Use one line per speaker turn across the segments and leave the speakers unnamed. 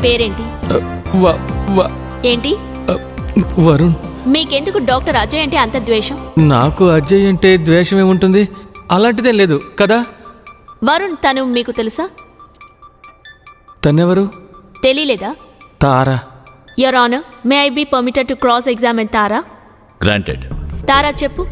పేరేంటి? ఏంటి?
వరుణ్.
మీకెందుకు డాక్టర్ అజయ్ అంటే అంత ద్వేషం?
నాకు అజయ్ అంటే ద్వేషం ఏముంటుంది? అలాంటిదేం లేదు కదా.
వరుణ్ తను మీకు తెలుసా?
తనెవరు?
తెలీలేదా?
Tara.
Your honour, may I be permitted to cross examine Tara?
Granted.
Tara చెప్పు,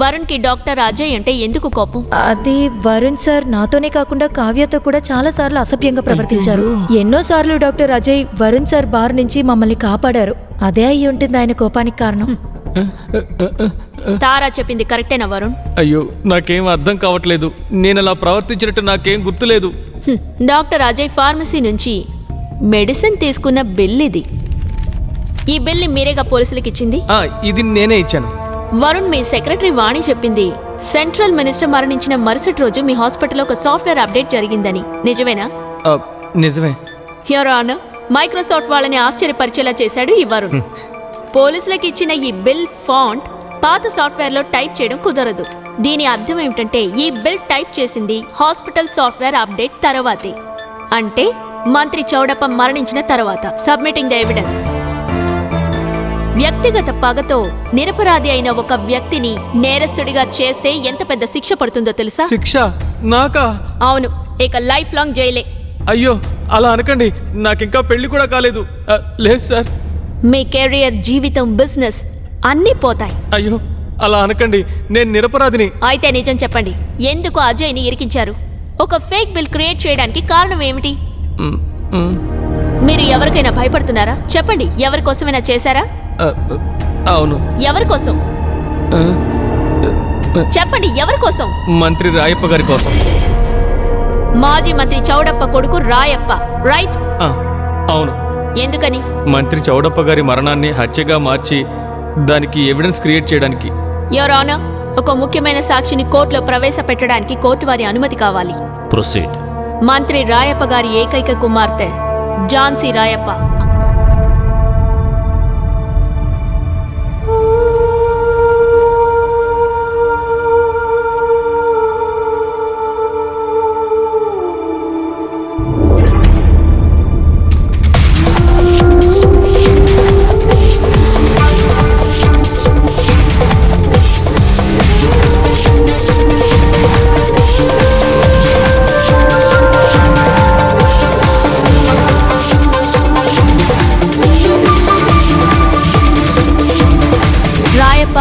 వరుణ్ కి డాక్టర్ అజయ్ అంటే ఎందుకు కోపం?
అది వరుణ్ సార్ నాతోనే కాకుండా కావ్యతో కూడా చాలా సార్లు అసభ్యంగా ప్రవర్తించారు. ఎన్నోసార్లు doctor Ajay Varun sir bar నుంచి మమ్మల్ని కాపాడారు. అదే అయి ఉంటుంది ఆయన కోపానికి కారణం.
తారా చెప్పింది కరెక్టేనా వరుణ్?
అయ్యో, నాకేం అర్థం కావట్లేదు. నేను అలా ప్రవర్తించినట్టు నాకేం గుర్తులేదు.
డాక్టర్ అజయ్ ఫార్మసీ నుంచి మెడిసిన్ తీసుకున్న బిల్ ఇది. ఈ బిల్ని మీరేగా పోలీసులకు ఇచ్చింది?
ఇది నేనే ఇచ్చాను.
వరుణ్, మీ సెక్రటరీ వాణి చెప్పింది సెంట్రల్ మినిస్టర్ మరణించిన మరుసటి రోజు మీ హాస్పిటల్లో ఒక సాఫ్ట్వేర్ అప్డేట్ జరిగిందని. నిజమేనా?
నిజమే.
యువర్ ఆనర్, మైక్రోసాఫ్ట్ వాళ్ళని ఆశ్చర్యపరిచేలా చేశాడు ఈ వరుణ్. పోలీసులకు ఇచ్చిన ఈ బిల్ ఫాంట్ పాత సాఫ్ట్వేర్లో టైప్ చేయడం కుదరదు. దీని అర్థం ఏమిటంటే ఈ బిల్ టైప్ చేసింది హాస్పిటల్ సాఫ్ట్వేర్ అప్డేట్ తర్వాతే, అంటే మంత్రి చౌడప్ప మరణించిన తర్వాత. Submitting the evidence. వ్యక్తిగత పగతో నిరపరాధి అయిన ఒక వ్యక్తిని నేరస్తుడిగా చేస్తే ఎంత పెద్ద శిక్ష పడుతుందో తెలుసా?
శిక్ష నాకా?
అవును, ఇక లైఫ్ లాంగ్ జైలే.
అయ్యో, అలా అనకండి. నాకింకా పెళ్లి కూడా కాలేదు. లేదు సార్.
మీ కెరియర్, జీవితం, బిజినెస్ అన్నీ పోతాయి.
అయ్యో, అలా అనకండి. నేను నిరపరాధిని.
అయితే నిజం చెప్పండి, ఎందుకు అజయ్ని ఇరికించారు? ఒక ఫేక్ బిల్ క్రియేట్ చేయడానికి కారణం ఏమిటి? మీరు ఎవరికైనా భయపడుతున్నారా? చెప్పండి, ఎవరి కోసమైనా చేశారా?
అవును.
ఎవరి కోసం? చెప్పండి, ఎవరి కోసం?
మంత్రి రాయప్ప గారి కోసం.
మాజీ మంత్రి చౌడప్ప కొడుకు రాయప్ప, రైట్?
అవును.
ఎందుకని?
మంత్రి చౌడప్ప గారి మరణాన్ని హత్యగా మార్చి దానికి ఎవిడెన్స్ క్రియేట్ చేయడానికి.
యువర్ ఆనర్, ఒక ముఖ్యమైన సాక్షిని కోర్టులో ప్రవేశపెట్టడానికి కోర్టు వారి అనుమతి కావాలి.
ప్రొసీడ్.
మంత్రి రాయప్ప గారి ఏకైక కుమార్తె ఝాన్సీ రాయప్ప.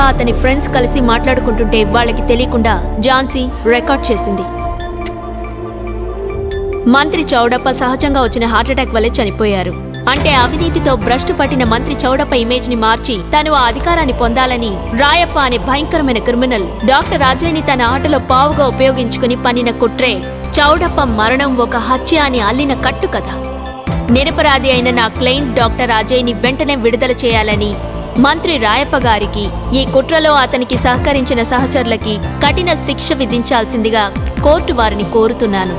అతని ఫ్రెండ్స్ కలిసి మాట్లాడుకుంటుంటే వాళ్ళకి తెలియకుండా ఝాన్సీ రికార్డ్ చేసింది. మంత్రి చౌడప్ప సహజంగా వచ్చిన హార్ట్అటాక్ వల్లే చనిపోయారు. అంటే అవినీతితో భ్రష్టు పట్టిన మంత్రి చౌడప్ప ఇమేజ్ ని మార్చి తను ఆ అధికారాన్ని పొందాలని రాయప్ప అనే భయంకరమైన క్రిమినల్ డాక్టర్ అజయ్ని తన ఆటలో పావుగా ఉపయోగించుకుని పన్నిన కుట్రే చౌడప్ప మరణం ఒక హత్య అని అల్లిన కట్టు కథ. నిరపరాధి అయిన నా క్లయింట్ డాక్టర్ అజయ్ని వెంటనే విడుదల చేయాలని మంత్రి రాయప్ప గారికి, ఈ కుట్రలో అతనికి సహకరించిన సహచరులకి కఠిన శిక్ష విధించాల్సిందిగా కోర్టు వారిని కోరుతున్నాను.